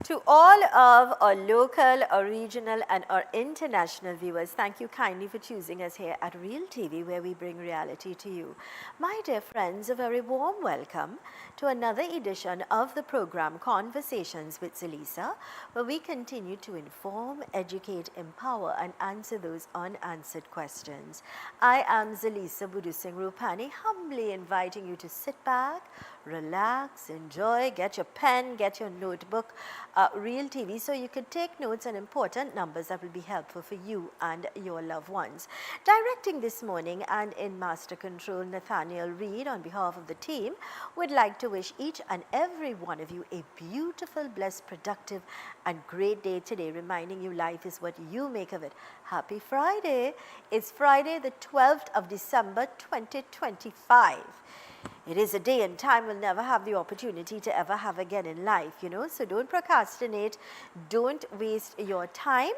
To all of our local, our regional and our international viewers, thank you kindly for choosing us here at Real TV, where we bring reality to you. My dear friends, a very warm welcome to another edition of the program Conversations with Zelisa, where we continue to inform, educate, empower and answer those unanswered questions. I am Zelisa Rupani, humbly inviting you to sit back, relax, enjoy, get your pen, get your notebook, Real TV, so you can take notes on important numbers that will be helpful for you and your loved ones. Directing this morning and in Master Control, Nathaniel Reed, on behalf of the team, would like to wish each and every one of you a beautiful, blessed, productive and great day today, reminding you life is what you make of it. Happy Friday. It's Friday the 12th of December 2025. It is a day and time we'll never have the opportunity to ever have again in life, so don't procrastinate, don't waste your time.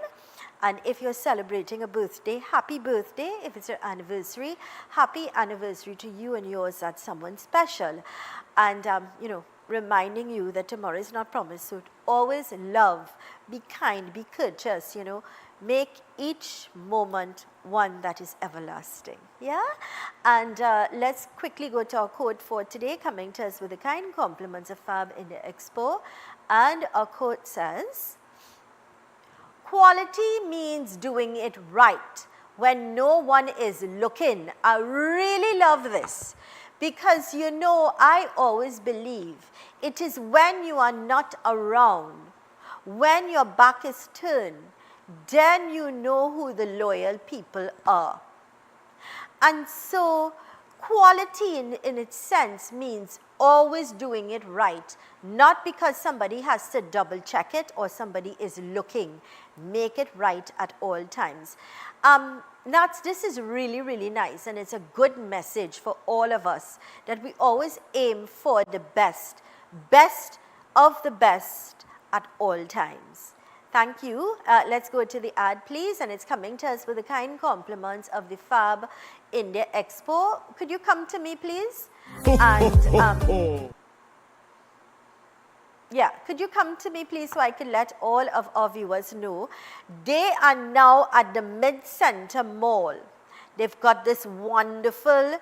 And if you're celebrating a birthday, happy birthday. If it's your anniversary, happy anniversary to you and yours. That's someone special. And, reminding you that tomorrow is not promised. So always love, be kind, be courteous, make each moment one that is everlasting. Yeah? And let's quickly go to our quote for today, coming to us with the kind compliments of Fab India Expo. And our quote says, quality means doing it right when no one is looking. I really love this because, I always believe it is when you are not around, when your back is turned, then you know who the loyal people are. And so quality in its sense means always doing it right, not because somebody has to double check it or somebody is looking. Make it right at all times. This is really, really nice, and it's a good message for all of us that we always aim for the best of the best at all times. Thank you. Let's go to the ad, please. And it's coming to us with the kind compliments of the Fab India Expo. Could you come to me, please? And yeah, could you come to me, please, so I can let all of our viewers know. They are now at the Mid-Center Mall. They've got this wonderful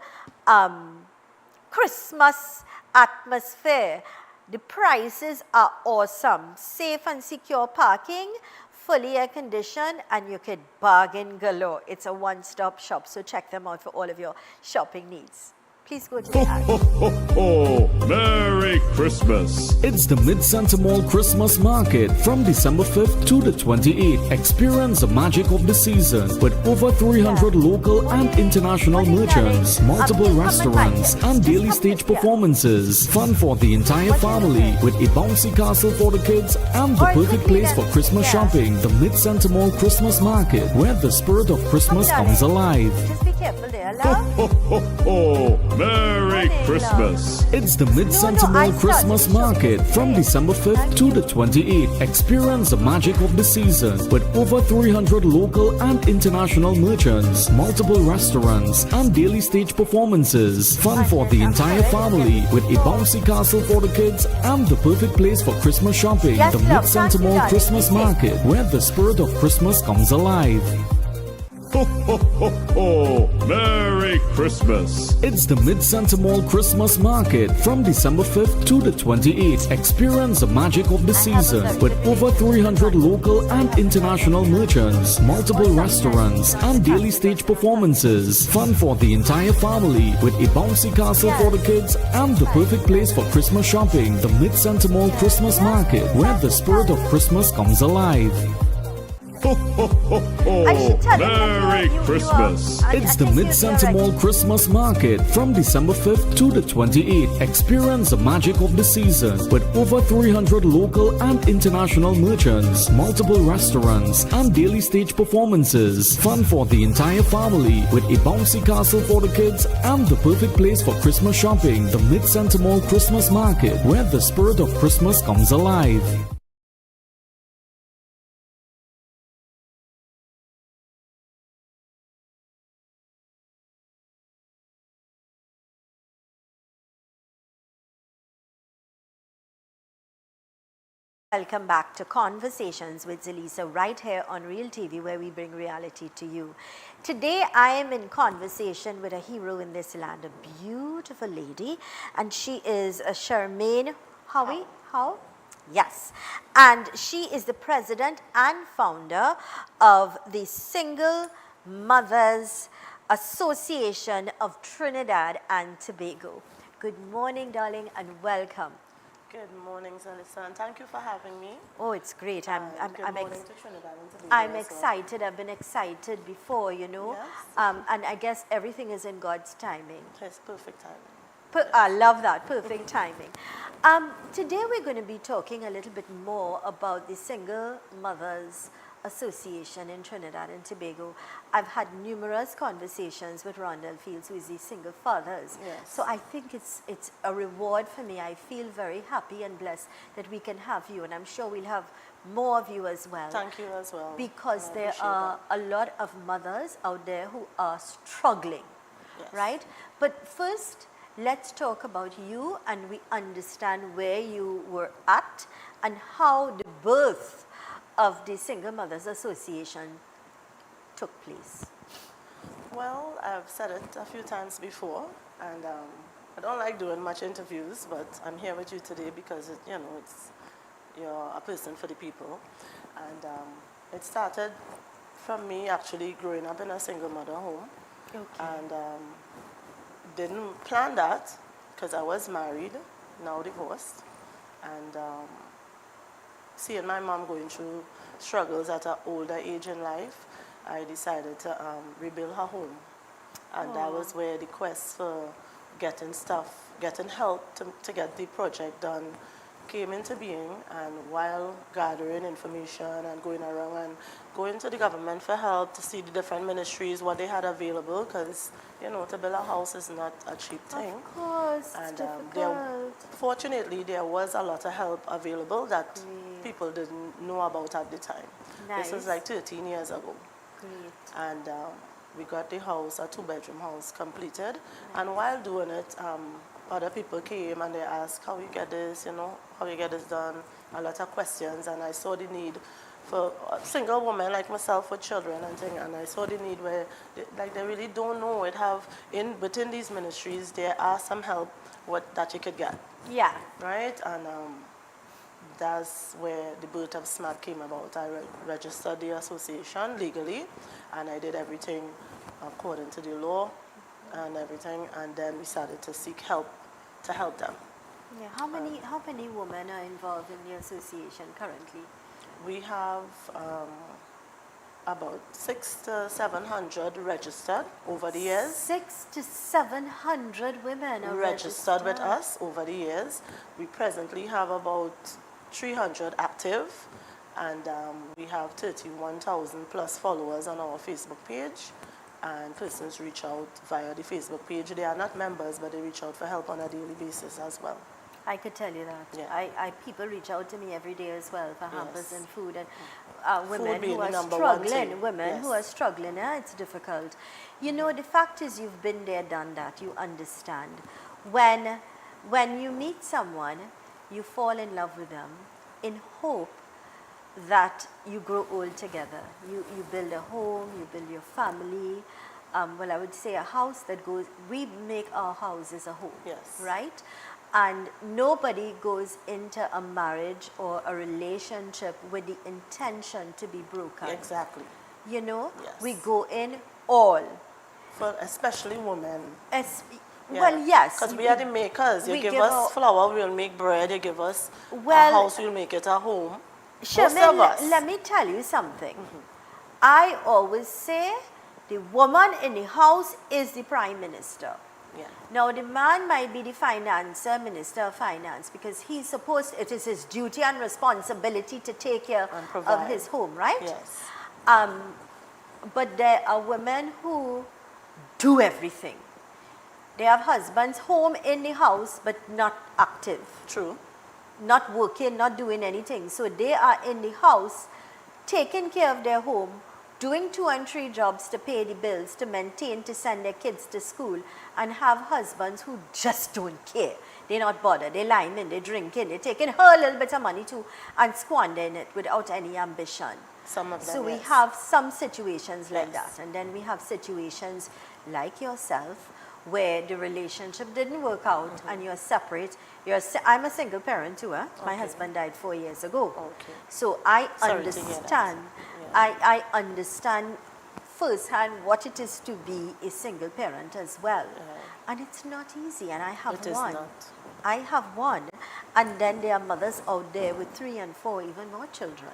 Christmas atmosphere. The prices are awesome. Safe and secure parking, fully air conditioned, and you can bargain galore. It's a one-stop shop, so check them out for all of your shopping needs. Please go to the ad. Merry Christmas! It's the Mid-Center Mall Christmas Market from December 5th to the 28th. Experience the magic of the season with over 300 local and international merchants, multiple restaurants and daily stage performances. Fun for the entire family with a bouncy castle for the kids and the perfect place for Christmas shopping. The Mid-Center Mall Christmas Market, where the spirit of Christmas comes alive. Just be careful there, love. Merry Christmas! It's the Mid-Center Mall Christmas Market from December 5th to the 28th. Experience the magic of the season with over 300 local and international merchants, multiple restaurants and daily stage performances. Fun for the entire family with a bouncy castle for the kids and the perfect place for Christmas shopping. The Mid-Center Mall Christmas Market, where the spirit of Christmas comes alive. Merry Christmas! It's the Mid-Center Mall Christmas Market from December 5th to the 28th. Experience the magic of the season with over 300 local and international merchants, multiple restaurants and daily stage performances. Fun for the entire family with a bouncy castle for the kids and the perfect place for Christmas shopping. The Mid-Center Mall Christmas Market, where the spirit of Christmas comes alive. Merry Christmas! It's the Mid-Center Mall Christmas Market from December 5th to the 28th. Experience the magic of the season with over 300 local and international merchants, multiple restaurants and daily stage performances. Fun for the entire family with a bouncy castle for the kids and the perfect place for Christmas shopping. The Mid-Center Mall Christmas Market, where the spirit of Christmas comes alive. Welcome back to Conversations with Zelisa right here on Real TV where we bring reality to you. Today I am in conversation with a hero in this land, a beautiful lady, and she is a Charmaine Howie. How? Yes. And she is the president and founder of the Single Mothers Association of Trinidad and Tobago. Good morning, darling, and welcome. Good morning, Zelisa, and thank you for having me. Oh, it's great. Good morning to Trinidad and Tobago I'm as well. excited. I've been excited before, you know. Yes. And I guess everything is in God's timing. It's perfect timing. I love that, perfect timing. Today we're going to be talking a little bit more about the Single Mothers Association in Trinidad and Tobago. I've had numerous conversations with Rondell Fields, who is the single fathers. Yes. So I think it's a reward for me. I feel very happy and blessed that we can have you, and I'm sure we'll have more of you as well. Thank you as well. Because I there appreciate are that. a lot of mothers out there who are struggling, Yes. right? But first, let's talk about you and we understand where you were at and how the birth of the Single Mothers Association took place. Well, I've said it a few times before, and I don't like doing much interviews, but I'm here with you today because you're a person for the people, and it started from me actually growing up in a single mother home, and didn't plan that because I was married, now divorced, and seeing my mom going through struggles at an older age in life, I decided to rebuild her home. And that was where the quest for getting help to get the project done came into being. And while gathering information and going around and going to the government for help to see the different ministries, what they had available, because, to build a house is not a cheap thing. Of course, it's And difficult. fortunately, there was a lot of help available that people didn't know about at the time. This was Nice. like 13 years ago. Great. And we got the house, a 2-bedroom house, completed. And while doing it, other people came and they asked, how you get this, how you get this done, a lot of questions. And I saw the need for a single woman like myself with children and things. And I saw the need where they really don't know it. Within these ministries, there are some help that you could get, Yeah. right? And that's where the birth of SMART came about. I registered the association legally, and I did everything according to the law and everything, and then we started to seek help to help them. Yeah. How many women are involved in the association currently? We have about 600 to 700 registered over the years. 600 to 700 women are Registered with us over the years. We presently have about 300 active, and we have 31,000 plus followers on our Facebook page, and persons reach out via the Facebook page. They are not members, but they reach out for help on a daily basis as well. I could tell you that. Yeah. People reach out to me every day as well for hampers Yes. and food, and women Food being who the are number one struggling. thing. Women who Yes. are struggling. It's difficult. The fact is, you've been there, done that. You understand. When you meet someone, you fall in love with them in hope that you grow old together. You build a home, you build your family. Well, I would say a house that goes, we make our houses a home, Yes. right? And nobody goes into a marriage or a relationship with the intention to be broken. Exactly. Yes. We go in all. For especially women. Well, yes. Because we are the makers. You we give give us our- flour, we'll make bread. You give us Well, a house, we'll make it a home. Most Charmaine, of us. let me tell you something. I always say the woman in the house is the prime minister. Yeah. Now, the man might be the minister of finance, because it is his duty and responsibility to take care And of provide. his home, right? Yes. But there are women who do everything. They have husbands home in the house, but not active, True. not working, not doing anything. So they are in the house, taking care of their home, doing 2 and 3 jobs to pay the bills, to maintain, to send their kids to school, and have husbands who just don't care. They're not bothered. They're lying in, they're drinking, they're taking her little bit of money too and squandering it without any ambition. Some of them, So we yes. have some situations like Yes. that. And then we have situations like yourself where the relationship didn't work out and you're separate. I'm a single parent too. My husband died 4 years ago. Okay. So I Sorry to hear that. understand. Yeah. I understand firsthand what it is to be a single parent as well. And it's not easy. And I have It is one. not. I have one, and then there are mothers out there with 3 and 4, even more children,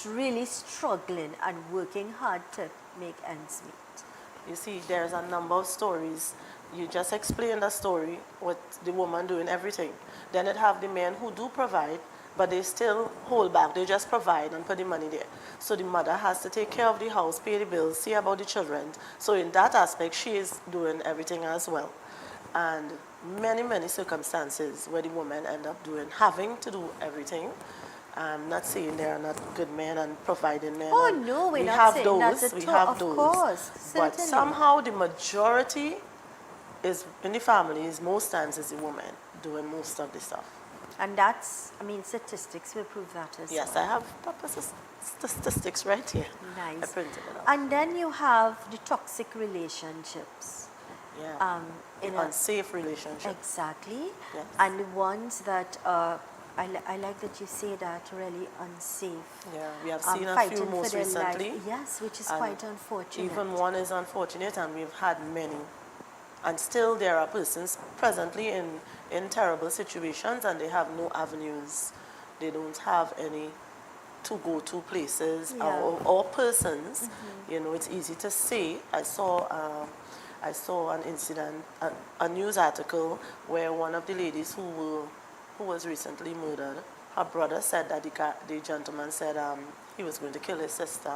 really struggling and working hard to make ends meet. You see, there's a number of stories. You just explained a story with the woman doing everything. Then it have the men who do provide, but they still hold back. They just provide and put the money there. So the mother has to take care of the house, pay the bills, see about the children. So in that aspect, she is doing everything as well. And many, many circumstances where the women end up having to do everything. I'm not saying there are not good men and providing men. Oh no, we're we not have saying those, that at we all. have Of those. course, But certainly. somehow the majority is in the families, most times is the woman doing most of the stuff. And that's, I mean, statistics will prove that as Yes, well. I have proper statistics right here. Nice. I printed it out. And then you have the toxic relationships. Yeah. In a- Unsafe relationship. Exactly. Yes. And the ones that, I like that you say that, really unsafe. Yeah, we have seen a fighting few for most their recently. life. Yes, which is And quite unfortunate. Even one is unfortunate, and we've had many. And still there are persons presently in terrible situations, and they have no avenues. They don't have any to go to places or persons. You know, it's easy to say. I saw an incident, a news article where one of the ladies who was recently murdered, her brother said that the gentleman said he was going to kill his sister,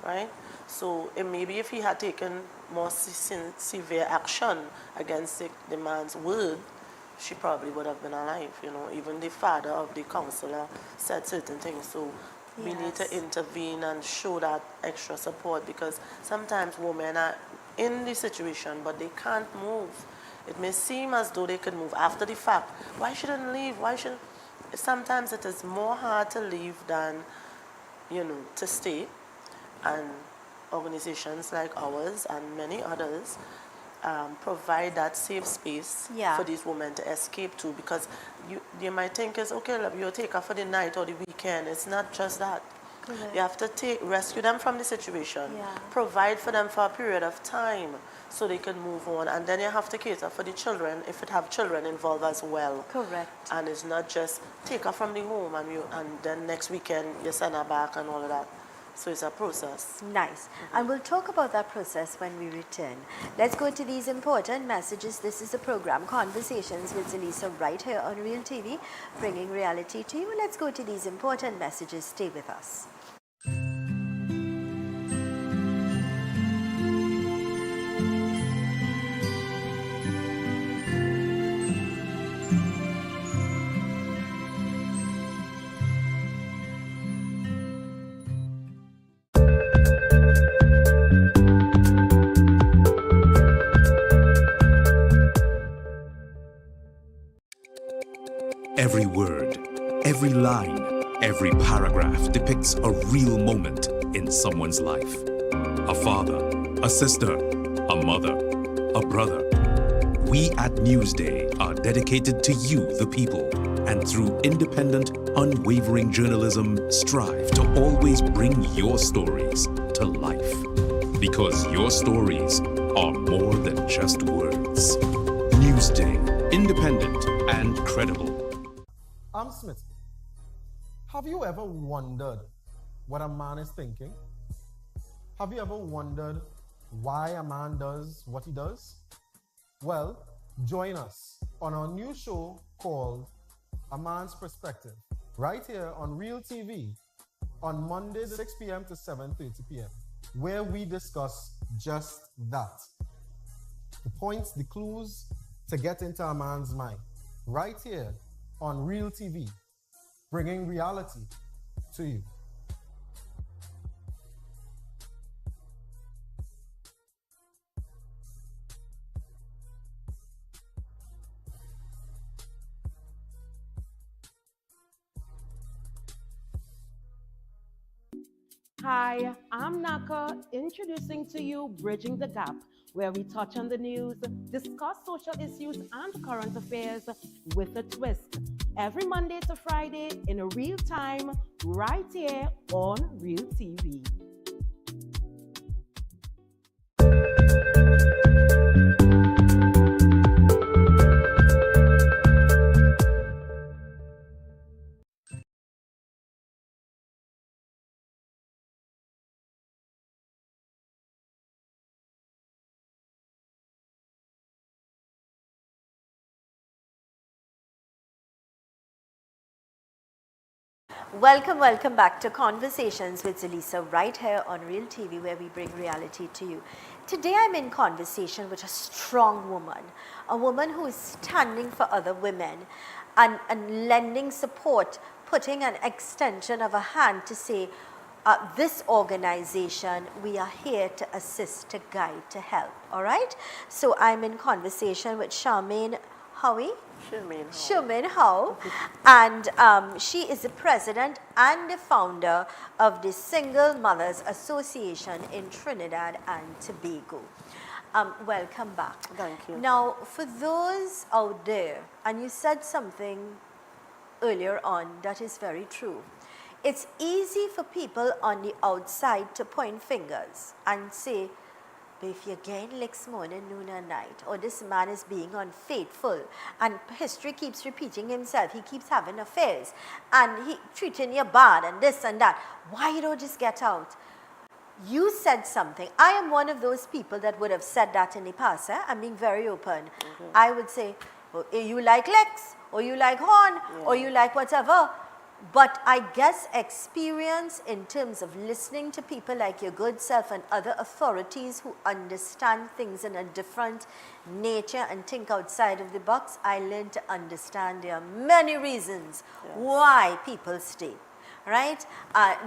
right? So maybe if he had taken more severe action against the man's word, she probably would have been alive, you know. Even the father of the counselor said certain things. So we need to Yes. intervene and show that extra support, because sometimes women are in the situation but they can't move. It may seem as though they could move after the fact. Why shouldn't leave? Why should? Sometimes it is more hard to leave than, you know, to stay. And organizations like ours and many others provide that safe space for these women to escape to, because you might think it's okay, you'll take her for the night or the weekend. It's not just that. Correct. You have to rescue them from the situation, provide for them for a period of time so they can move on, and then you have to cater for the children if it have children involved as well. Correct. And it's not just take her from the home and then next weekend you send her back and all of that. So it's a process. Nice. And we'll talk about that process when we return. Let's go to these important messages. This is the program Conversations with Zelisa right here on Real TV, bringing reality to you. Let's go to these important messages. Stay with us. Every word, every line, every paragraph depicts a real moment in someone's life. A father, a sister, a mother, a brother. We at Newsday are dedicated to you, the people, and through independent, unwavering journalism, strive to always bring your stories to life. Because your stories are more than just words. Newsday, independent and credible. I'm Smith. Have you ever wondered what a man is thinking? Have you ever wondered why a man does what he does? Well, join us on our new show called A Man's Perspective, right here on Real TV on Mondays 6 p.m. to 7:30 p.m., where we discuss just that. The points, the clues to get into a man's mind, right here on Real TV, bringing reality to you. Hi, I'm Naka, introducing to you Bridging the Gap, where we touch on the news, discuss social issues and current affairs with a twist. Every Monday to Friday in real time, right here on Real TV. Welcome back to Conversations with Zelisa right here on Real TV where we bring reality to you. Today I'm in conversation with a strong woman, a woman who is standing for other women and lending support, putting an extension of a hand to say, this organization, we are here to assist, to guide, to help, all right? So I'm in conversation with Charmaine Howie. Shumin Howe, and she is the president and the founder of the Single Mothers Association in Trinidad and Tobago. Welcome back. Thank you. Now, for those out there, and you said something earlier on that is very true. It's easy for people on the outside to point fingers and say, but if you're getting licks morning, noon and night, or this man is being unfaithful, and history keeps repeating himself, he keeps having affairs, and he treating you bad, and this and that, why you don't just get out? You said something. I am one of those people that would have said that in the past. I'm being very open. I would say, oh, you like licks, or you like horn, or you like whatever. But I guess experience in terms of listening to people like your good self and other authorities who understand things in a different nature and think outside of the box, I learned to understand there are many reasons why people stay. Right?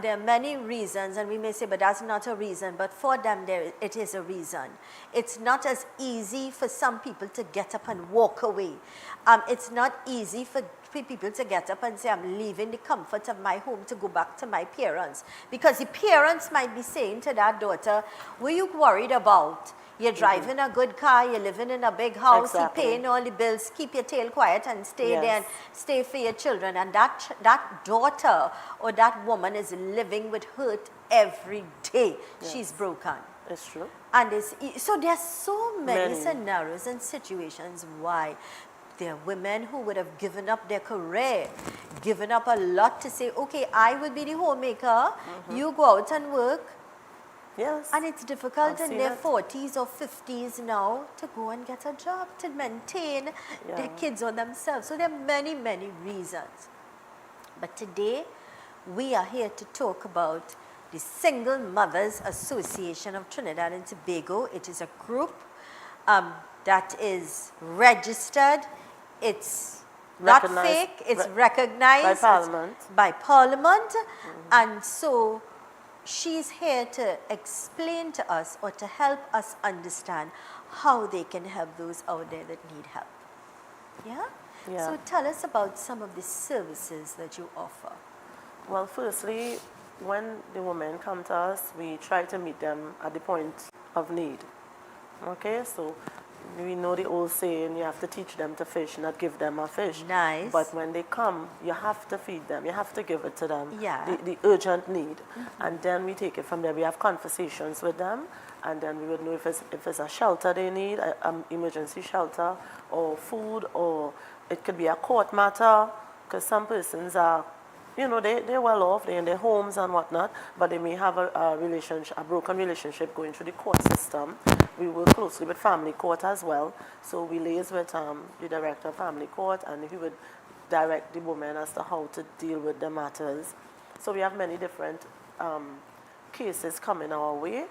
There are many reasons, and we may say, but that's not a reason, but for them, it is a reason. It's not as easy for some people to get up and walk away. It's not easy for people to get up and say, I'm leaving the comfort of my home to go back to my parents. Because the parents might be saying to that daughter, what are you worried about? You're driving a good car, you're living in a big house, you're paying all the bills, keep your tail quiet and stay there and stay for your children. And that daughter or that woman is living with hurt every day. She's broken. It's true. And so there's so many scenarios and situations why there are women who would have given up their career, given up a lot to say, okay, I will be the homemaker, you go out and work. Yes. And it's difficult in their 40s or 50s now to go and get a job, to maintain their kids or themselves. So there are many, many reasons. But today, we are here to talk about the Single Mothers Association of Trinidad and Tobago. It is a group that is registered. It's not fake. It's recognized by Parliament. By Parliament. And so she's here to explain to us or to help us understand how they can help those out there that need help. Yeah? So tell us about some of the services that you offer. Well, firstly, when the women come to us, we try to meet them at the point of need. Okay, so we know the old saying, you have to teach them to fish, not give them a fish. Nice. But when they come, you have to feed them. You have to give it to them, Yeah. the urgent need. And then we take it from there. We have conversations with them, and then we would know if it's a shelter they need, an emergency shelter, or food, or it could be a court matter, because some persons are, you know, they're well off, they're in their homes and whatnot, but they may have a broken relationship going through the court system. We work closely with family court as well, so we liaise with the director of family court, and he would direct the woman as to how to deal with the matters. So we have many different cases coming our way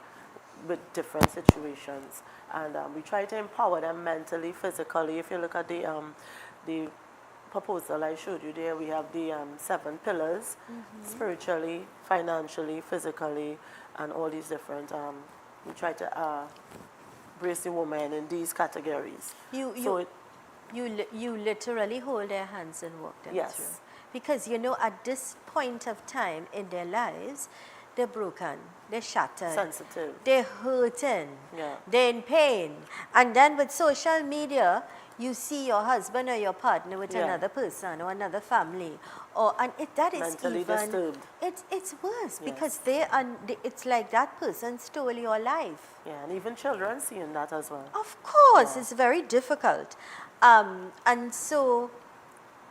with different situations, and we try to empower them mentally, physically. If you look at the proposal I showed you there, we have the 7 pillars, spiritually, financially, physically, and all these different, we try to brace the woman in these categories. You literally hold their hands and walk them through. Yes. Because, you know, at this point of time in their lives, they're broken, they're shattered, Sensitive. they're hurting, Yeah. they're in pain. And then with social media, you see your husband or your partner with Yeah. another person or another family, and that is Mentally even disturbed. it's worse Yes. because it's like that person stole your life. Yeah, and even children seeing that as well. Of course, Yeah. it's very difficult. And so,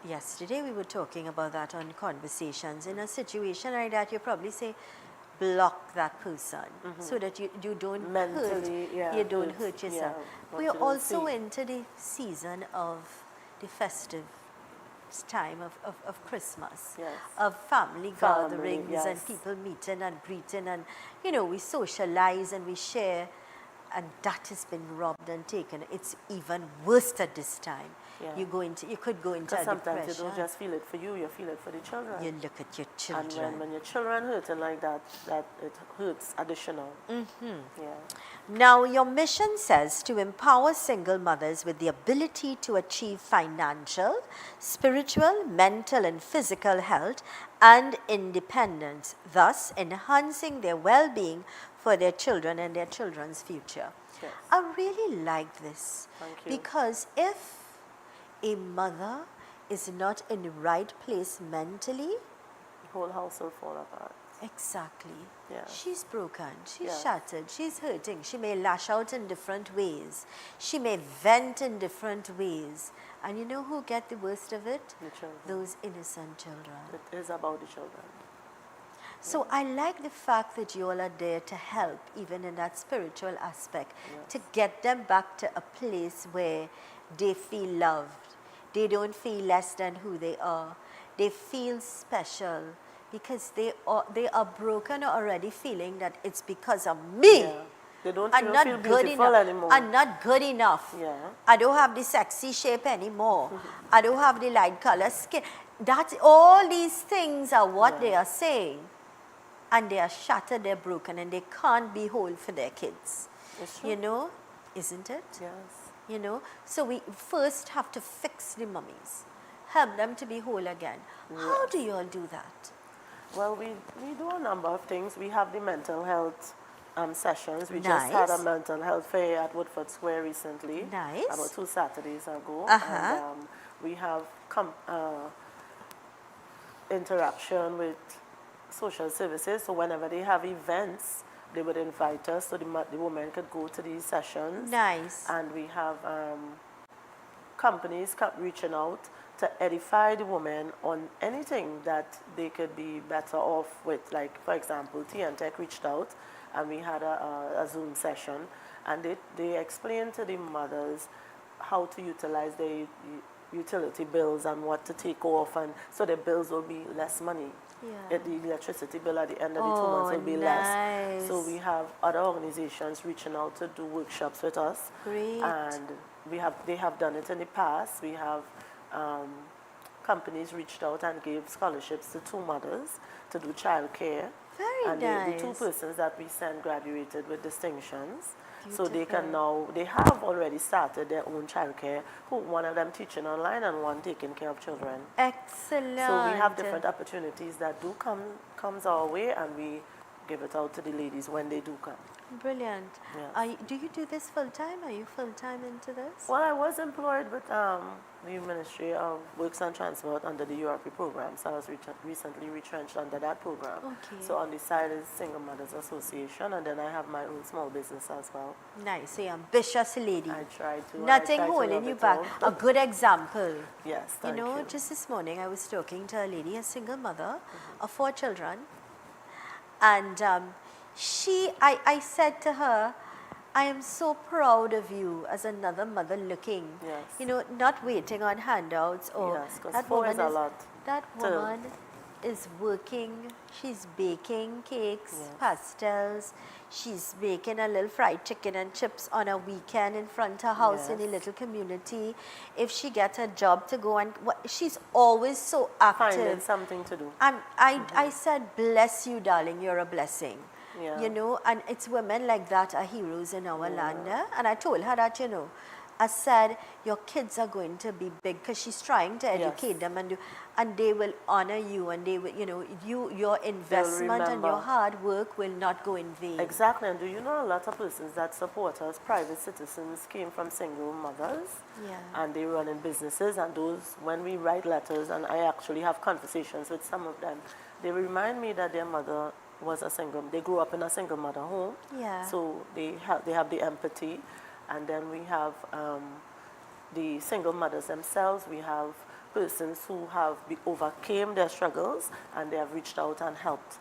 yesterday we were talking about that on Conversations. In a situation like that, you probably say, block that person so that you don't Mentally, yeah, you don't it's- hurt yourself. yeah, what We you are don't also see. into the season of the festive time of Christmas, Yes. of family gatherings and yes. people meeting and greeting, and we socialize and we share, and that has been robbed and taken. It's even worse at this time. Yeah. You could go into Because a sometimes depression. you don't just feel it for you feel it for the children. You look at your And children. when your children hurting like that, it hurts additional. Yeah. Now, your mission says to empower single mothers with the ability to achieve financial, spiritual, mental, and physical health and independence, thus enhancing their well-being for their children and their children's future. Yes. I really like this. Thank you. Because if a mother is not in the right place mentally, The whole house will fall apart. exactly. Yeah. She's broken, she's Yeah. shattered, she's hurting. She may lash out in different ways. She may vent in different ways. And you know who get the worst of it? The children. Those innocent children. It is about the children. So I like the fact that you all are there to help, even in that spiritual aspect, to get them back to a place where they feel loved. They don't feel less than who they are. They feel special because they are broken already, feeling that it's because of me. Yeah. They don't I'm even not feel good beautiful enough. anymore. I'm not good enough. Yeah. I don't have the sexy shape anymore. I don't have the light color skin. That's all these things are what they are saying. And they are shattered, they're broken, and they can't be whole for their kids. It's true. You know, isn't it? Yes. You know, so we first have to fix the mummies, help them to be whole again. How do you all do that? Well, we do a number of things. We have the mental health sessions. We just had a Nice. mental health fair at Woodford Square recently. Nice. About 2 Saturdays ago. Uh-huh. And we have interaction with social services. So whenever they have events, they would invite us so the women could go to these sessions. Nice. And we have companies reaching out to edify the women on anything that they could be better off with. Like, for example, Tech reached out and we had a Zoom session, and they explained to the mothers how to utilize their utility bills and what to take off, and so their bills will be less money. Yeah. The electricity bill at the end of the 2 months will be less. So nice. we have other organizations reaching out to do workshops with us. Great. And they have done it in the past. We have companies reached out and gave scholarships to 2 mothers to do childcare. Very and nice. the 2 persons that we sent graduated with distinctions. So they Beautiful. can now, they have already started their own childcare, one of them teaching online and one taking care of children. Excellent. So we have different opportunities that do comes our way, and we give it out to the ladies when they do come. Brilliant. Yes. Do you do this full time? Are you full time into this? Well, I was employed with the Ministry of Works and Transport under the URP program, so I was recently retrenched under that program. Okay. So on the side is Single Mothers Association, and then I have my own small business as well. Nice. So you're ambitious lady. I try to. Nothing I try to holding love you it back. all. A good example. Yes, You thank know, you. just this morning I was talking to a lady, a single mother of 4 children, and I said to her, I am so proud of you as another mother looking, Yes. you know, not waiting on handouts or Yes, 'cause that 4 woman is a lot that to- woman is working, she's baking cakes, Yes. pastels, she's baking a little fried chicken and chips on a weekend in front of her house in a Yes. little community. If she gets a job to go and she's always so active. Finding something to do. And I said, bless you, darling, you're a blessing. Yeah. You know, and it's women like that are heroes in our land. And I told her that, you know, I said, your kids are going to be big, because she's trying to educate them, and they will honor you, and they will, your investment and your remember. hard work will not go in vain. Exactly, and do you know a lot of persons that support us, private citizens, came from single mothers, Yeah. and they run in businesses, and those, when we write letters, and I actually have conversations with some of them, they remind me that their mother was they grew up in a single mother home, Yeah. so they have the empathy, and then we have the single mothers themselves, we have persons who have overcame their struggles, and they have reached out and helped.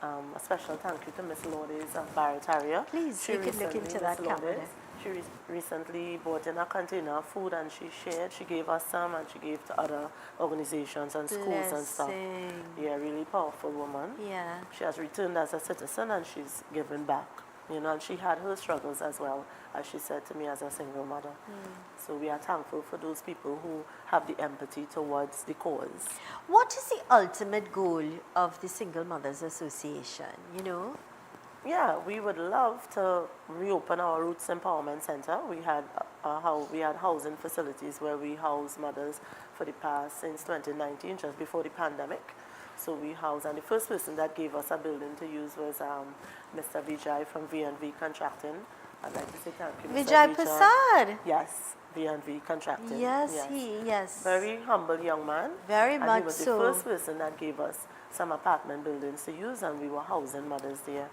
A special thank you to Miss Lourdes of Barrett area. Please, you could look into that camera. She recently bought in a container of food, and she shared. She gave us some, and she gave to other organizations and schools and stuff. Blessing. Yeah, really powerful woman. Yeah. She has returned as a citizen, and she's given back. And she had her struggles as well, as she said to me, as a single mother. So we are thankful for those people who have the empathy towards the cause. What is the ultimate goal of the Single Mothers Association, Yeah, we would love to reopen our Roots Empowerment Center. We had housing facilities where we house mothers for the past, since 2019, just before the pandemic. So we house, and the first person that gave us a building to use was Mr. Vijay from V&V Contracting. I'd like to say thank you, Mr. Vijay Prasad. Yes, V&V Contracting. Yes. Very humble young man. Very and much he was so. the first person that gave us some apartment buildings to use, and we were housing mothers there.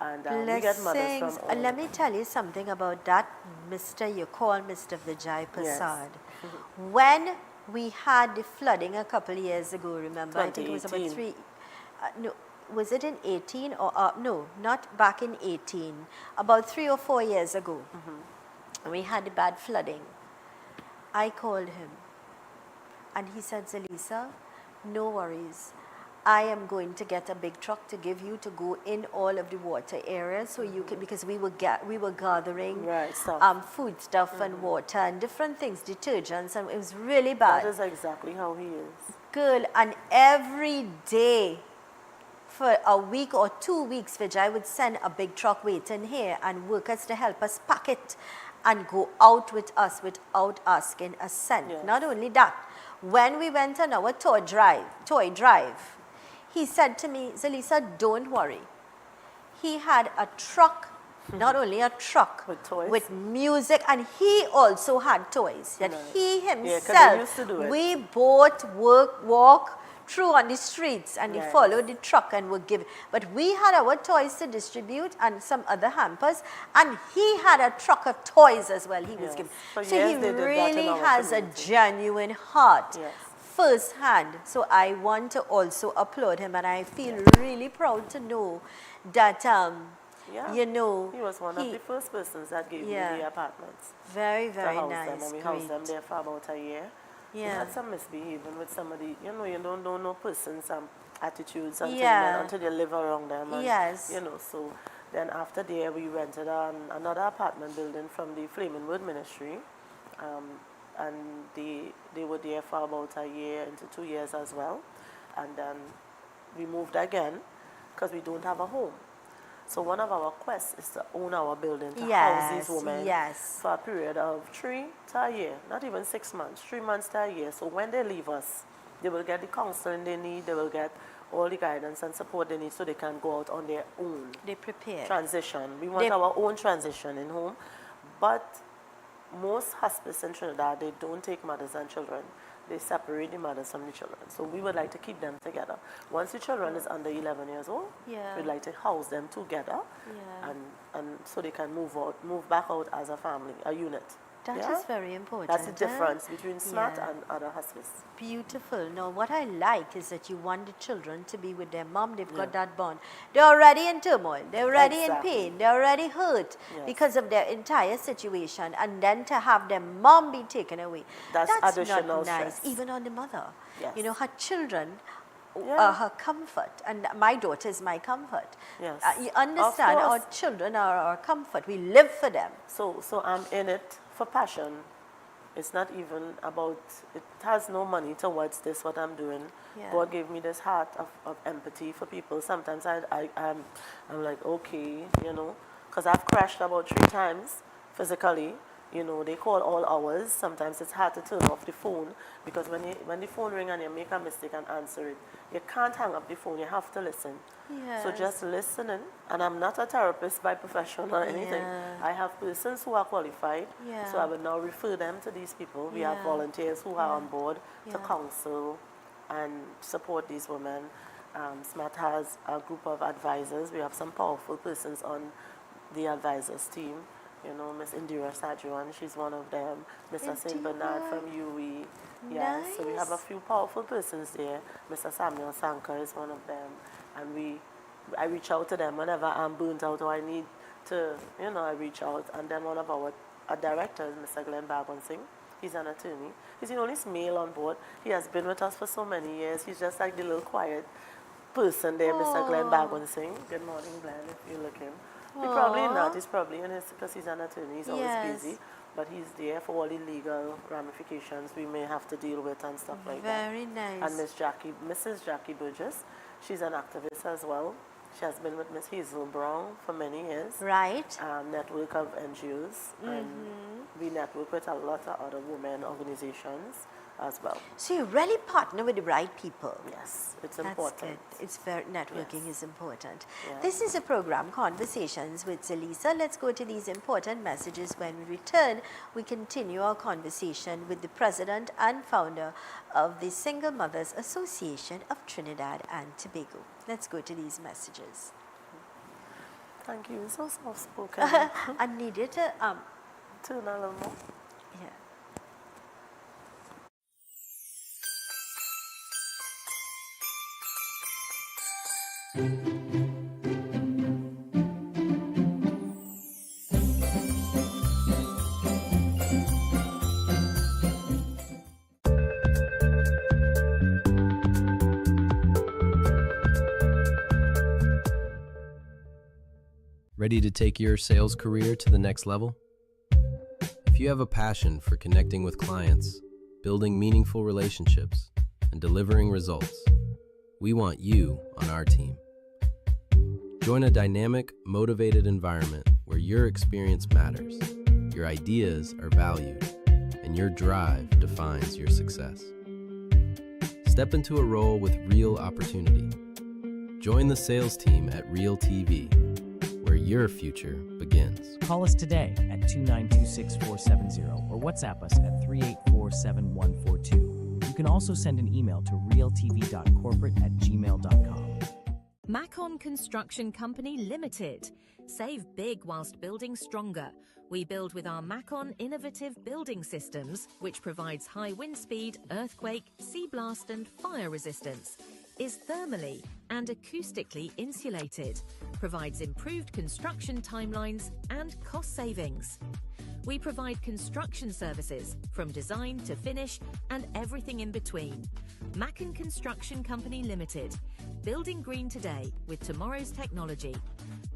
And we get mothers from all. Let me tell you something about that, you call Mr. Vijay Prasad. When we had the flooding a couple of years ago, remember? I think it was about 2018. no, was it in 18 or, no, not back in 18, about 3 or 4 years ago. We had the bad flooding. I called him, and he said, Zelisa, no worries. I am going to get a big truck to give you to go in all of the water areas, so you can, because we were gathering food stuff and water and different things, detergents, and it was really bad. That is exactly how he is. Girl, and every day for a week or 2 weeks, Vijay would send a big truck waiting here and workers to help us pack it and go out with us without asking a cent. Yes. Not only that, when we went on our toy drive, he said to me, Zelisa, don't worry. He had a truck, not only a truck, with toys, with music, and he also had toys. That he 'cause they himself, used to do it. we both walk through on the streets, and he followed the truck and would give. But we had our toys to distribute and some other hampers, and he had a truck of toys as well he was giving. For So years he they did that in really our has a community. genuine heart. Yes. Firsthand. So I want to also applaud him, and I feel really proud to know that, he was one of the first persons that gave me the apartments. Very, very to house nice. them, and we housed them there for about a year. We Yeah. had some misbehaving with somebody. You don't know persons' attitudes until, Yeah. until you live around them. And, Yes. So then after there, we rented another apartment building from the Flaming Word Ministry. And they were there for about a year into 2 years as well. And then we moved again because we don't have a home. So one of our quests is to own our building, to house these women for a period of 3 to a year, not even 6 months, 3 months to a year. So when they leave us, they will get the counseling they need, they will get all the guidance and support they need, so they can go out on their own. They prepare. Transition. We want our own transition in home. But most hospice in Trinidad, they don't take mothers and children. They separate the mothers from the children. So we would like to keep them together. Once the children is under 11 years old, we'd like to house them together, and so they can move back out as a family, a unit. That is very important. That's the difference between SMART and other hospice. Beautiful. Now, what I like is that you want the children to be with their mom. They've got that bond. They're already in turmoil. They're already in pain. They're already hurt because of their entire situation. And then to have their mom be taken away. That's additional not nice. stress. Even on the mother. Yes. Her children are her comfort. And my daughter is my comfort. Yes. You understand, our children are our comfort. We live for them. So I'm in it for passion. It's not even about, it has no money towards this, what I'm doing. God gave me this heart of empathy for people. Sometimes I'm like, okay, because I've crashed about 3 times physically, You know, they call all hours. Sometimes it's hard to turn off the phone because when the phone ring and you make a mistake and answer it, you can't hang up the phone. You have to listen. So Yes. just listening. And I'm not a therapist by profession or anything. Yeah. I have persons who are qualified. Yeah. So I would now refer them to these people. We have Yeah. volunteers who are on board to Yeah. counsel and support these women. SMAT has a group of advisors. We have some powerful persons on the advisors team. You know, Miss Indira Sajuan, she's one of them. Mr. St. Bernard from UE. Yeah, so we have a Nice. few powerful persons there. Mr. Samuel Sanker is one of them. And I reach out to them whenever I'm burnt out or I need to, you know, I reach out. And then one of our directors, Mr. Glenn Babonsing, he's an attorney. He's the only male on board. He has been with us for so many years. He's just like the little quiet person there, Mr. Glenn Babonsing. Good morning, Glenn, if you look him. He probably not. He's probably in his, because he's an attorney. He's always busy. But he's there for all the legal ramifications we may have to deal with and stuff like that. Very nice. And Mrs. Jackie Burgess, she's an activist as well. She has been with Miss Hazel Brown for many years. Right. Network of NGOs. And we network with a lot of other women organizations as well. So you really partner with the right people. Yes, it's That's important. good. It's very, networking is important. Yeah. This is a program, Conversations with Zelisa. Let's go to these important messages. When we return, we continue our conversation with the president and founder of the Single Mothers Association of Trinidad and Tobago. Let's go to these messages. Thank you. So soft-spoken. I needed to, Turn a little more. yeah. Ready to take your sales career to the next level? If you have a passion for connecting with clients, building meaningful relationships, and delivering results, we want you on our team. Join a dynamic, motivated environment where your experience matters, your ideas are valued, and your drive defines your success. Step into a role with real opportunity. Join the sales team at Real TV, where your future begins. Call us today at 292-6470 or WhatsApp us at 384-7142. You can also send an email to realtv.corporate@gmail.com. Macon Construction Company Limited. Save big whilst building stronger. We build with our Macon innovative building systems, which provides high wind speed, earthquake, sea blast and fire resistance, is thermally and acoustically insulated, provides improved construction timelines and cost savings. We provide construction services from design to finish and everything in between. Macon Construction Company Limited. Building green today with tomorrow's technology.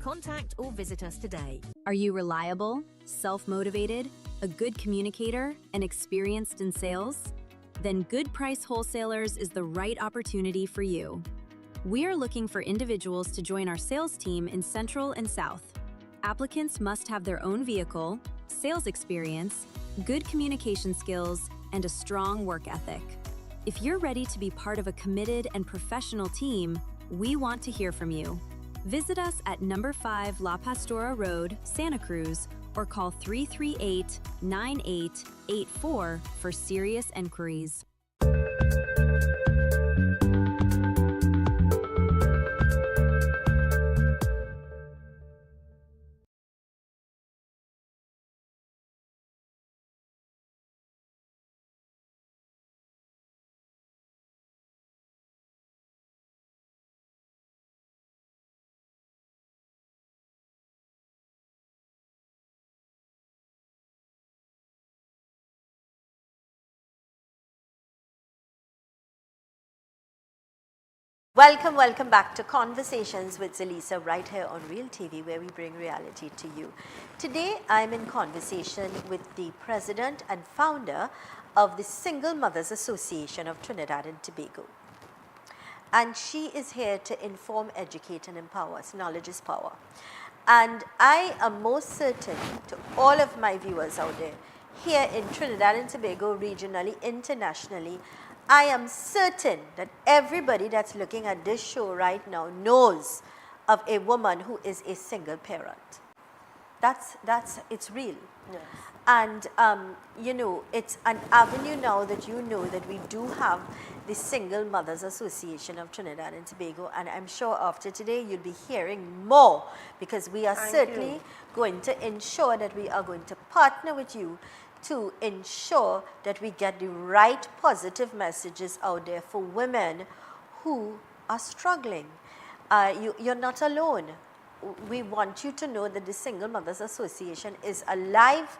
Contact or visit us today. Are you reliable, self-motivated, a good communicator, and experienced in sales? Then Good Price Wholesalers is the right opportunity for you. We are looking for individuals to join our sales team in Central and South. Applicants must have their own vehicle, sales experience, good communication skills, and a strong work ethic. If you're ready to be part of a committed and professional team, we want to hear from you. Visit us at number 5 La Pastora Road, Santa Cruz, or call 338-9884 for serious enquiries. Welcome, welcome back to Conversations with Zelisa right here on Real TV, where we bring reality to you. Today I'm in conversation with the president and founder of the Single Mothers Association of Trinidad and Tobago. And she is here to inform, educate and empower us. Knowledge is power. And I am most certain to all of my viewers out there, here in Trinidad and Tobago, regionally, internationally, I am certain that everybody that's looking at this show right now knows of a woman who is a single parent. It's real. Yes. And, you know, it's an avenue now that you know that we do have the Single Mothers Association of Trinidad and Tobago. And I'm sure after today you'll be hearing more, because we are certainly going to ensure that we are going to partner with you to ensure that we get the right positive messages out there for women who are struggling. You're not alone. We want you to know that the Single Mothers Association is alive,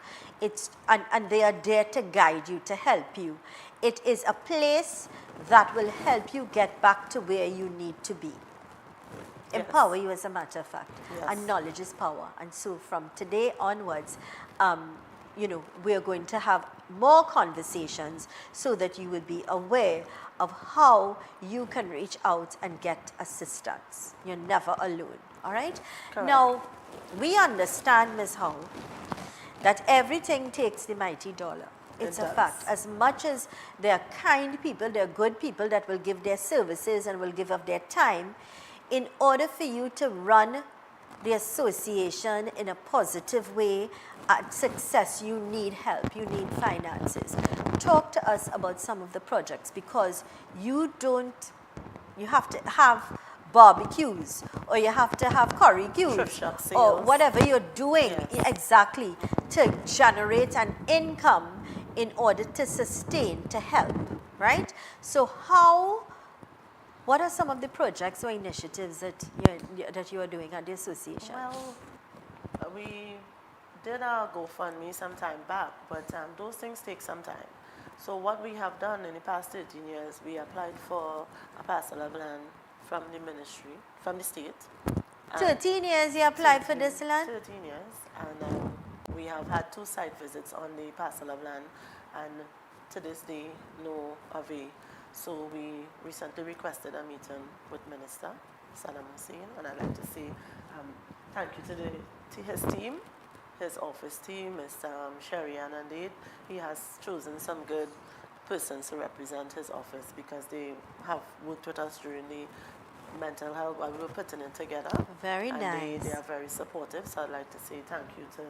and they are there to guide you, to help you. It is a place that will help you get back to where you need to be. Yes. Empower you, as a matter of fact. Yes. And knowledge is power. And so from today onwards, you know, we are going to have more conversations so that you will be aware of how you can reach out and get assistance. You're never alone, all right? Correct. Now, we understand, Ms. Howe, that everything takes the mighty dollar. It's a fact. As much as there are kind people, there are good people that will give their services and will give of their time, in order for you to run the association in a positive way, success, you need help, you need finances. Talk to us about some of the projects, because you have to have barbecues, or you have to have curry queues, or whatever you're doing, exactly, to generate an income in order to sustain, to help, right? So what are some of the projects or initiatives that you are doing at the association? Well, we did our GoFundMe some time back, but those things take some time. So what we have done in the past 13 years, we applied for a parcel of land from the ministry, from the state. 13 years you applied for this land? 13 years, and we have had 2 site visits on the parcel of land, and to this day, no avail. So we recently requested a meeting with Minister Saddam Hussein, and I'd like to say thank you to his team, his office team, Mr. Sherry and Indeed. He has chosen some good persons to represent his office, because they have worked with us during the mental health while we were putting it together. Very nice. They are very supportive, so I'd like to say thank you to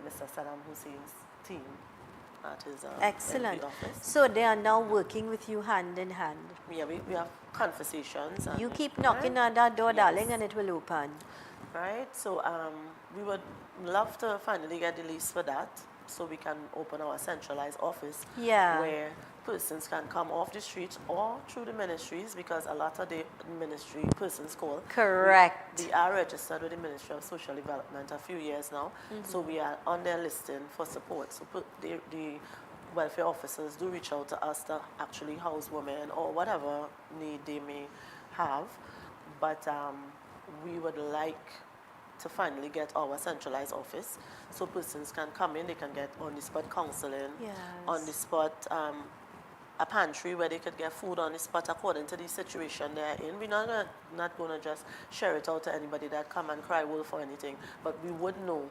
Mr. Saddam Hussein's team at his excellent. office. So they are now working with you hand in hand. Yeah, we have conversations. You keep knocking on that door, darling, and it will open. Right, so we would love to finally get the lease for that, so we can open our centralized office, where persons can come off the street or through the ministries, because a lot of the ministry persons call. Correct. We are registered with the Ministry of Social Development a few years now, so we are on their listing for support. So the welfare officers do reach out to us to actually house women or whatever need they may have, but we would like to finally get our centralized office, so persons can come in, they can get on-the-spot counseling, on-the-spot a pantry where they could get food on the spot according to the situation they're in. We're not going to just share it out to anybody that come and cry wolf or anything, but we would know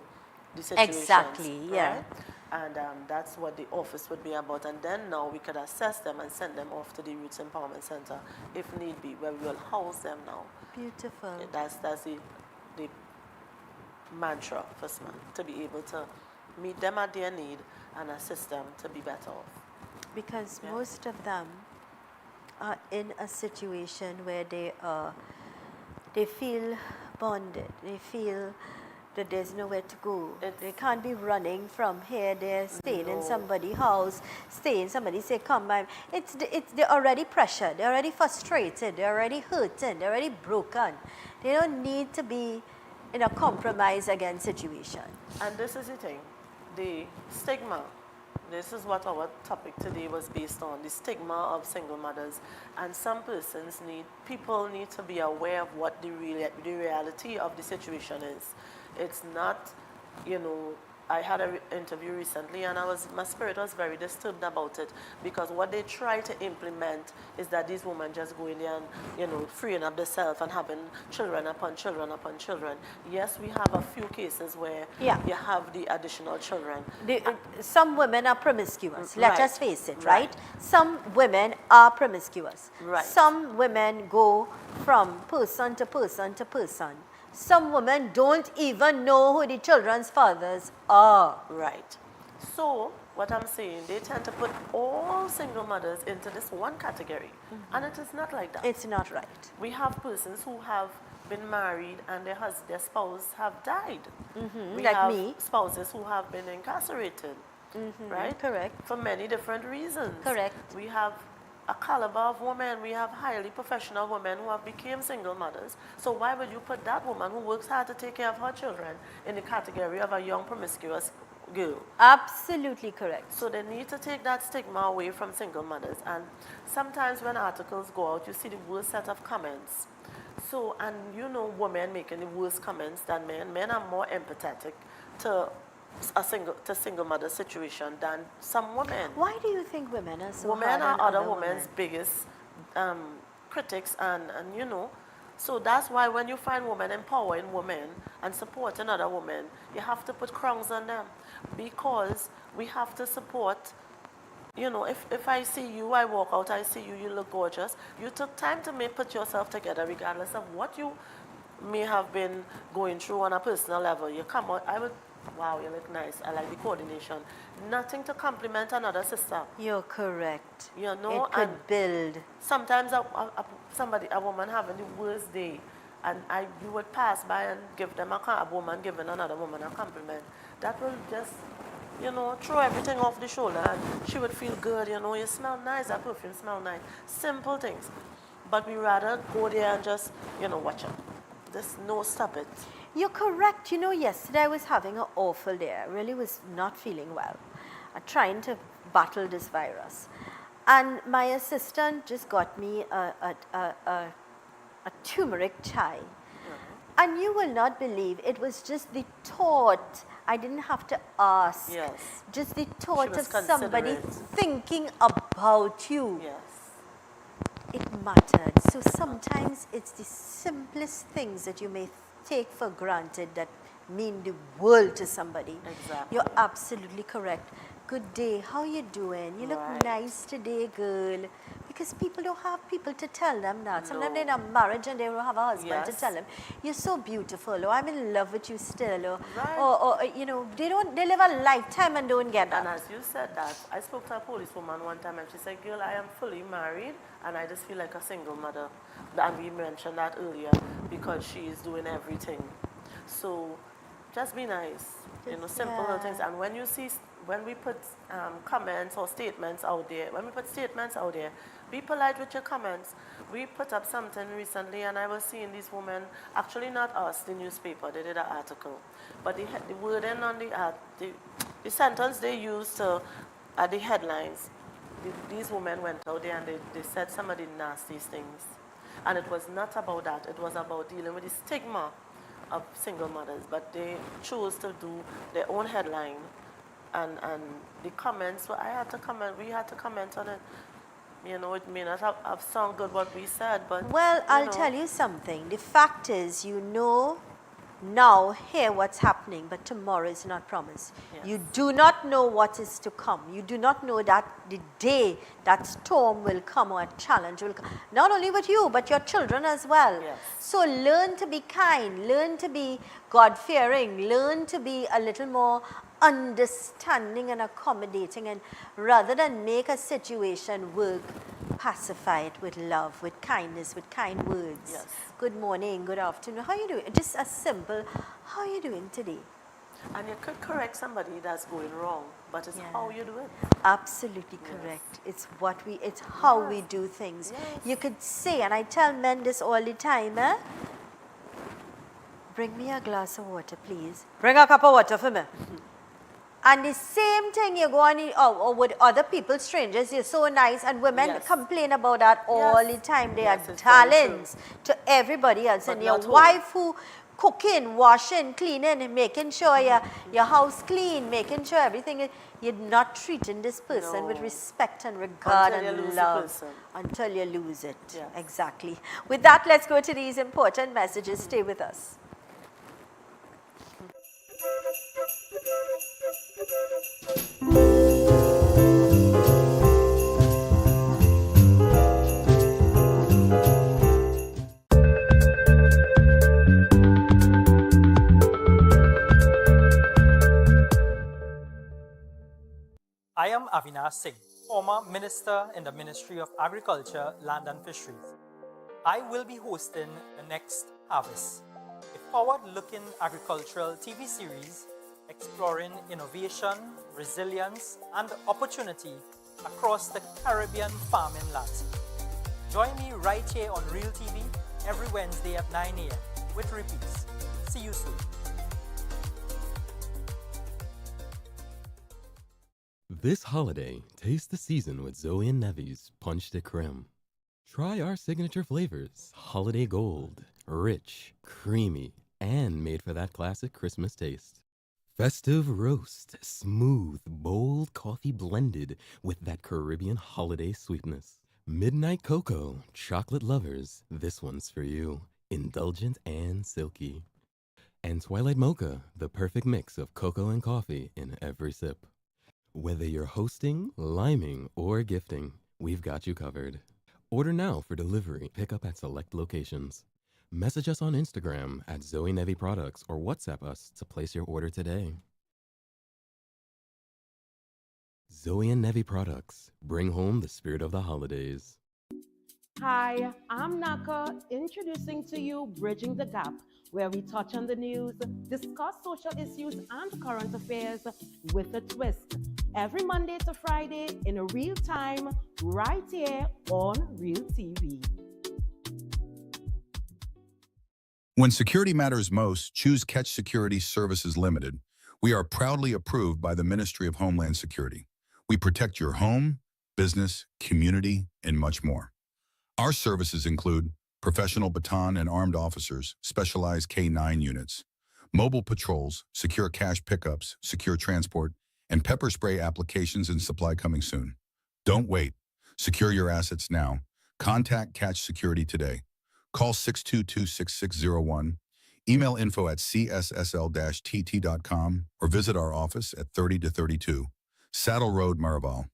the situation. Exactly, yeah. Right? And that's what the office would be about. And then now we could assess them and send them off to the Roots Empowerment Center if need be, where we will house them now. Beautiful. That's the mantra for SMAN, to be able to meet them at their need and assist them to be better off. Because most of them are in a situation where they feel bonded, they feel that there's nowhere to go. They can't be running from here, they're staying in somebody's house, somebody say, come by. They're already pressured, they're already frustrated, they're already hurting, they're already broken. They don't need to be in a compromise against situation. And this is the thing, the stigma. This is what our topic today was based on, the stigma of single mothers. And some people need to be aware of what the reality of the situation is. It's not, I had an interview recently, and my spirit was very disturbed about it, because what they try to implement is that these women just go in there and, you know, freeing up themselves and having children upon children upon children. Yes, we have a few cases where Yeah. you have the additional children. Some women are promiscuous, let Right. us face it, Right. right? Some women are promiscuous. Right. Some women go from person to person to person. Some women don't even know who the children's fathers are. Right. So, what I'm saying, they tend to put all single mothers into this one category. And it is not like that. It's not right. We have persons who have been married and their spouse have died. We Like have me. spouses who have been incarcerated, right? Correct. For many different reasons. Correct. We have a caliber of women. We have highly professional women who have become single mothers. So why would you put that woman who works hard to take care of her children in the category of a young promiscuous girl? Absolutely correct. So they need to take that stigma away from single mothers. And sometimes when articles go out, you see the worst set of comments. So, and you know, women making the worst comments than men. Men are more empathetic to single mother situation than some women. Why do you think women are so Women hard are on other women's women? biggest critics, and you know, so that's why when you find women empowering women and supporting other women, you have to put crowns on them, because we have to support. You know, if I see you, I walk out, I see you, you look gorgeous. You took time to put yourself together, regardless of what you may have been going through on a personal level. You come out, I would, wow, you look nice. I like the coordination. Nothing to compliment another sister. You're correct. You know, It could and build. sometimes a woman having the worst day, and you would pass by and give them a woman giving another woman a compliment. That will just, you know, throw everything off the shoulder, and she would feel good, you know, you smell nice, that perfume smell nice. Simple things. But we rather go there and just, you know, watch it. Just no, stop it. You're correct. You know, yesterday I was having an awful day. I really was not feeling well. Trying to battle this virus. And my assistant just got me a turmeric chai. And you will not believe, it was just the thought. I didn't have to ask. Yes. Just the thought was of somebody considerate. thinking about you. Yes. It mattered. So sometimes it's the simplest things that you may take for granted that mean the world to somebody. Exactly. You're absolutely correct. Good day, how you doing? You look Right. nice today, girl. Because people don't have people to tell them that. Sometimes No. they're in a marriage and they don't have a husband to Yes. tell them, you're so beautiful, or I'm in love with you still, or, Right. or you know, they live a lifetime and don't get And that. as you said that, I spoke to a policewoman one time, and she said, girl, I am fully married and I just feel like a single mother. And we mentioned that earlier, because she is doing everything. So just be nice, you know, simple little things. And when you see, when we put comments or statements out there, be polite with your comments. We put up something recently, and I was seeing these women, actually not us, the newspaper, they did an article. But the wording on the sentence they used at the headlines, these women went out there and they said some of the nastiest things. And it was not about that. It was about dealing with the stigma of single mothers. But they chose to do their own headline. And the comments, well, we had to comment on it. You know, it may not have sounded good what we said, but... Well, I'll tell you something. The fact is, you know now, hear what's happening, but tomorrow is not promised. Yes. You do not know what is to come. You do not know that the day that storm will come or a challenge will come. Not only with you, but your children as well. Yes. So learn to be kind, learn to be God-fearing, learn to be a little more understanding and accommodating, and rather than make a situation work, pacify it with love, with kindness, with kind words. Yes. Good morning, good afternoon. How are you doing? Just a simple, how are you doing today? And you could correct somebody that's going wrong, but it's how you do it. Absolutely correct. It's it's how we do things. Yes. You could say, and I tell men this all the time, bring me a glass of water, please. Bring a cup of water for me. And the same thing you go on or with other people, strangers, you're so nice, and women Yes. complain about that all Yes. the time. They Yes, are it's very talents to everybody else. But And your not home. wife who cooking, washing, cleaning, making sure your house clean, making sure everything, you're not treating this person with respect and regard Until you and lose the love person. until you lose it. Yes. Exactly. With that, let's go to these important messages. Stay with us. I am Avinash Singh, former Minister in the Ministry of Agriculture, Land and Fisheries. I will be hosting the next Harvest, a forward-looking agricultural TV series exploring innovation, resilience, and opportunity across the Caribbean farming landscape. Join me right here on Real TV every Wednesday at 9 a.m. with repeats. See you soon. This holiday, taste the season with Zoe and Nevi's Punch de Creme. Try our signature flavors, Holiday Gold, rich, creamy, and made for that classic Christmas taste. Festive Roast, smooth, bold coffee blended with that Caribbean holiday sweetness. Midnight Cocoa, chocolate lovers, this one's for you, indulgent and silky. And Twilight Mocha, the perfect mix of cocoa and coffee in every sip. Whether you're hosting, liming, or gifting, we've got you covered. Order now for delivery, pickup at select locations. Message us on Instagram at Zoe Nevi Products or WhatsApp us to place your order today. Zoe and Nevi Products, bring home the spirit of the holidays. Hi, I'm Naka, introducing to you Bridging the Gap, where we touch on the news, discuss social issues and current affairs with a twist. Every Monday to Friday in a real time, right here on Real TV. When security matters most, choose Catch Security Services Limited. We are proudly approved by the Ministry of Homeland Security. We protect your home, business, community, and much more. Our services include professional baton and armed officers, specialized K-9 units, mobile patrols, secure cash pickups, secure transport, and pepper spray applications and supply coming soon. Don't wait. Secure your assets now. Contact Catch Security today. Call 622-6601, email info@cssl-tt.com, or visit our office at 30-32 Saddle Road, Maraval.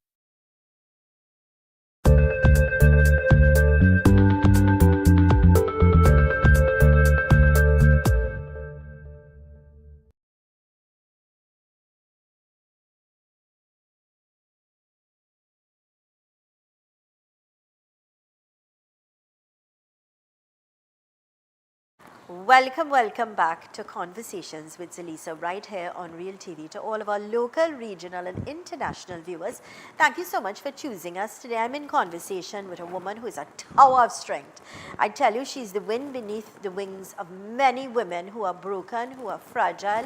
Welcome back to Conversations with Zelisa right here on Real TV. To all of our local, regional and international viewers, thank you so much for choosing us. Today I'm in conversation with a woman who is a tower of strength. I tell you, she's the wind beneath the wings of many women who are broken, who are fragile,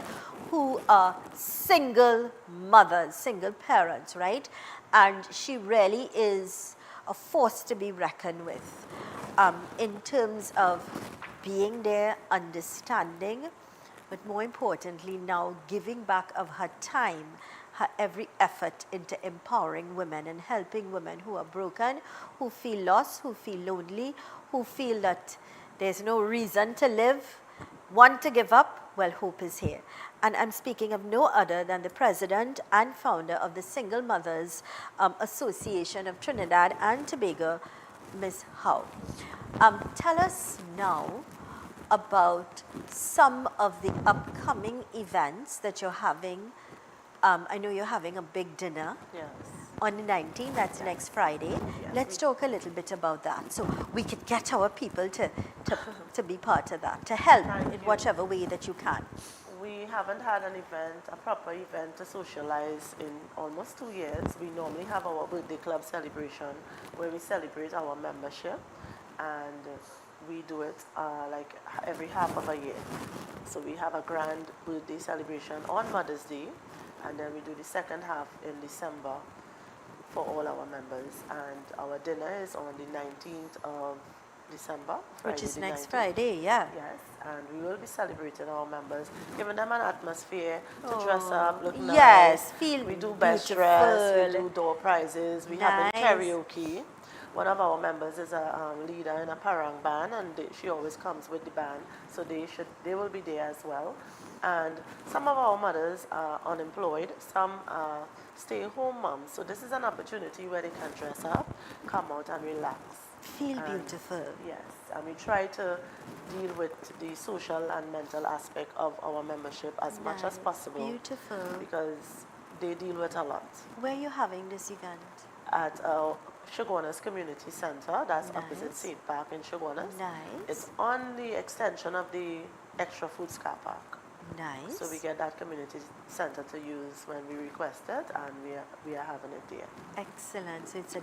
who are single mothers, single parents, right? And she really is a force to be reckoned with in terms of being there, understanding, but more importantly now giving back of her time, her every effort into empowering women and helping women who are broken, who feel lost, who feel lonely, who feel that there's no reason to live, want to give up. Well, hope is here. And I'm speaking of no other than the president and founder of the Single Mothers Association of Trinidad and Tobago, Ms. Howe. Tell us now about some of the upcoming events that you're having. I know you're having a big dinner on the 19th, that's next Friday. Let's talk a little bit about that so we could get our people to be part of that, to help in whichever way that you can. We haven't had an event, a proper event to socialize in almost 2 years. We normally have our birthday club celebration where we celebrate our membership, and we do it like every half of a year. So we have a grand birthday celebration on Mother's Day, and then we do the second half in December for all our members. And our dinner is on the 19th of December, Which Friday is the next 19th. Friday, yeah. Yes, and we will be celebrating our members, giving them an atmosphere to dress up, look nice. Yes, feel We do best dress, we do door prizes, we have Nice. karaoke. One of our members is a leader in a parang band, and she always comes with the band, so they will be there as well. And some of our mothers are unemployed, some are stay-home moms, so this is an opportunity where they can dress up, come out and relax. Feel beautiful. Yes, and we try to deal with the social and mental aspect of our membership as much as possible. Beautiful. Because they deal with a lot. Where are you having this event? At Shogunas Community Center, that's opposite St. Park in Shogunas. Nice. It's on the extension of the Extra Foods car park. Nice. So we get that community center to use when we request it, and we are having it there. Excellent. So it's a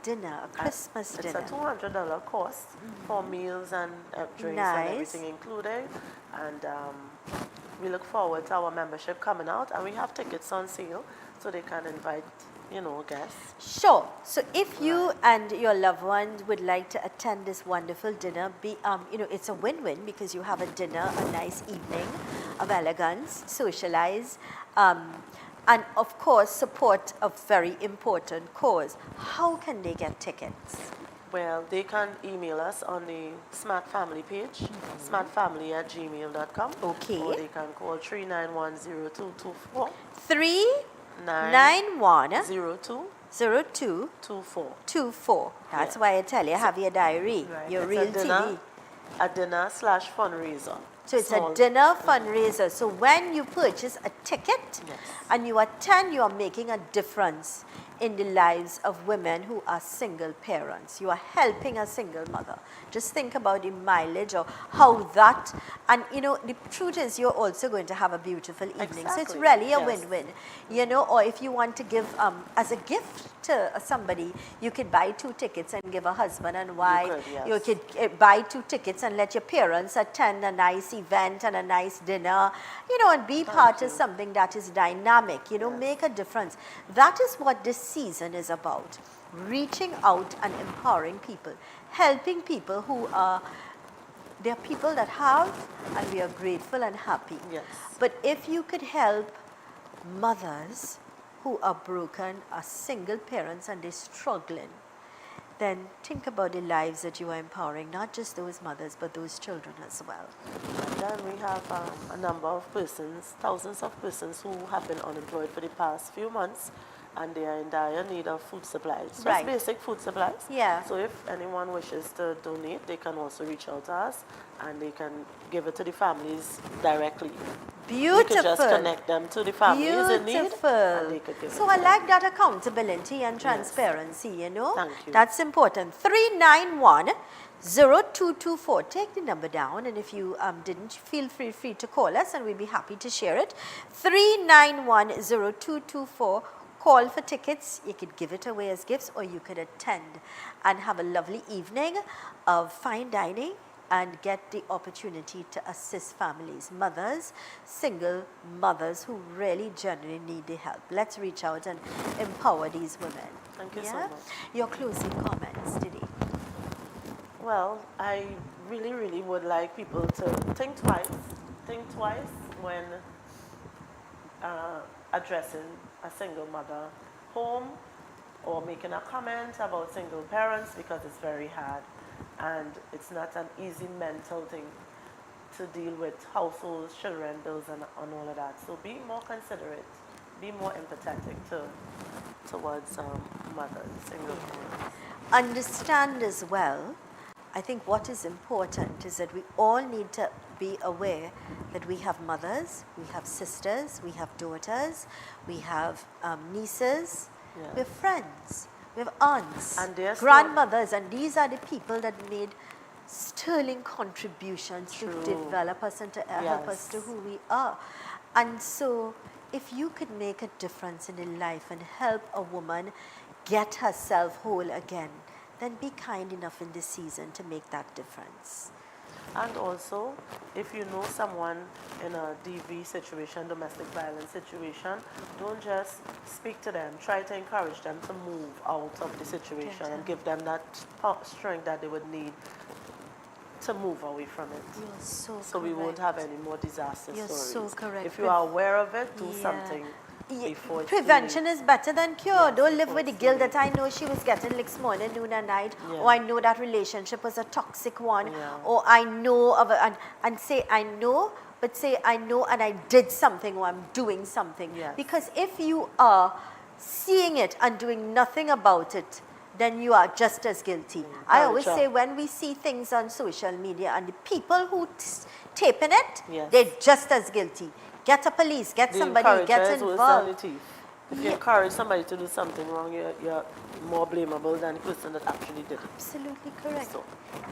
dinner, a Christmas dinner. It's a $200 cost for meals and drinks and everything included. And we look forward to our membership coming out, and we have tickets on sale so they can invite, guests. Sure. So if you and your loved ones would like to attend this wonderful dinner, it's a win-win because you have a dinner, a nice evening of elegance, socialize, and of course support a very important cause. How can they get tickets? Well, they can email us on the Smart Family page, smartfamily@gmail.com. Okay. Or they can call 391-0224. 391 02 02 24. That's why I tell you, have your diary, your It's real TV. A dinner/fundraiser. So it's a dinner fundraiser. So when you purchase a ticket and you attend, you are making a difference in the lives of women who are single parents. You are helping a single mother. Just think about the mileage or how that, and the truth is you're also going to have a beautiful evening. So it's really a win-win, or if you want to give as a gift to somebody, you could buy 2 tickets and give a husband and wife. You could buy 2 tickets and let your parents attend a nice event and a nice dinner, and be part of something that is dynamic, make a difference. That is what this season is about. Reaching out and empowering people, helping people who are, there are people that have, and we are grateful and happy. Yes. But if you could help mothers who are broken, are single parents and they're struggling, then think about the lives that you are empowering, not just those mothers, but those children as well. And then we have a number of persons, thousands of persons who have been unemployed for the past few months, and they are in dire need of food supplies. Just basic food supplies. Yeah. So if anyone wishes to donate, they can also reach out to us, and they can give it to the families directly. Beautiful. We could just connect them to the families in need, and they could give So it I to like that accountability and transparency, Thank you. That's important. 391 0224. Take the number down, and if you didn't, feel free to call us, and we'll be happy to share it. 391 0224. Call for tickets. You could give it away as gifts, or you could attend and have a lovely evening of fine dining and get the opportunity to assist families, mothers, single mothers who really genuinely need the help. Let's reach out and empower these women. Thank you so much. Your closing comments today. Well, I really would like people to think twice when addressing a single mother home or making a comment about single parents, because it's very hard and it's not an easy mental thing to deal with households, children, bills, and all of that. So be more considerate, be more empathetic towards mothers, single parents. Understand as well, I think what is important is that we all need to be aware that we have mothers, we have sisters, we have daughters, we have nieces, we have friends, we have aunts, and grandmothers, and these are the people that made sterling contributions to develop us and to help us to who we are. And so if you could make a difference in a life and help a woman get herself whole again, then be kind enough in this season to make that difference. And also, if you know someone in a DV situation, domestic violence situation, don't just speak to them. Try to encourage them to move out of the situation and give them that strength that they would need to move away from it. You're so So we won't have any more disaster You're stories. so correct. If you are aware of it, do Yeah. something before it's Prevention is better than cure. Yes, Don't live before with the it's guilt too that I know she was getting licks morning, noon, and night, Yeah. or I know that relationship was a toxic one, Yeah. or I know of a, and say I know, but say I know and I did something or I'm doing something. Yes. Because if you are seeing it and doing nothing about it, then you are just as guilty. I Very always true. say when we see things on social media and the people who taping it, Yes. they're just as guilty. Get a police, get The somebody, encourager get is worse than the involved. thief. If you encourage somebody to do something wrong, you're more blamable than the person that actually did it. Absolutely correct. So,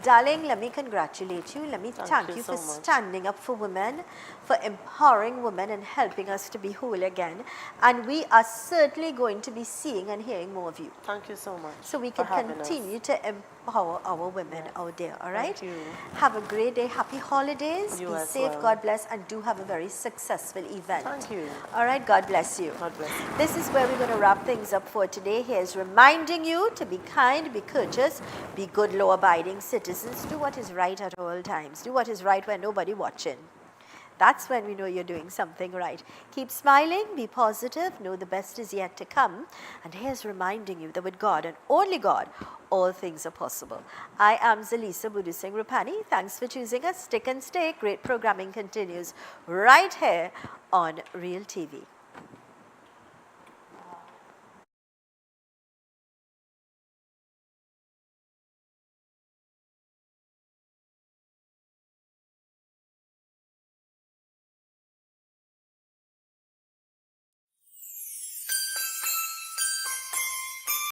Darling, let me congratulate you. Let me thank you you for so much. standing up for women, for empowering women and helping us to be whole again. And we are certainly going to be seeing and hearing more of you. thank you so much. So we for can having us. continue to empower our women out there, all right? Thank you. Have a great day. Happy holidays. You be as safe. well. God bless. And do have a very successful event. Thank you. All right. God bless you. God bless you. This is where we're going to wrap things up for today. Here's reminding you to be kind, be courteous, be good law-abiding citizens. Do what is right at all times. Do what is right when nobody watching. That's when we know you're doing something right. Keep smiling, be positive, know the best is yet to come. And here's reminding you that with God and only God, all things are possible. I am Zelisa Budu Singh Rupani. Thanks for choosing us. Stick and stay. Great programming continues right here on Real TV.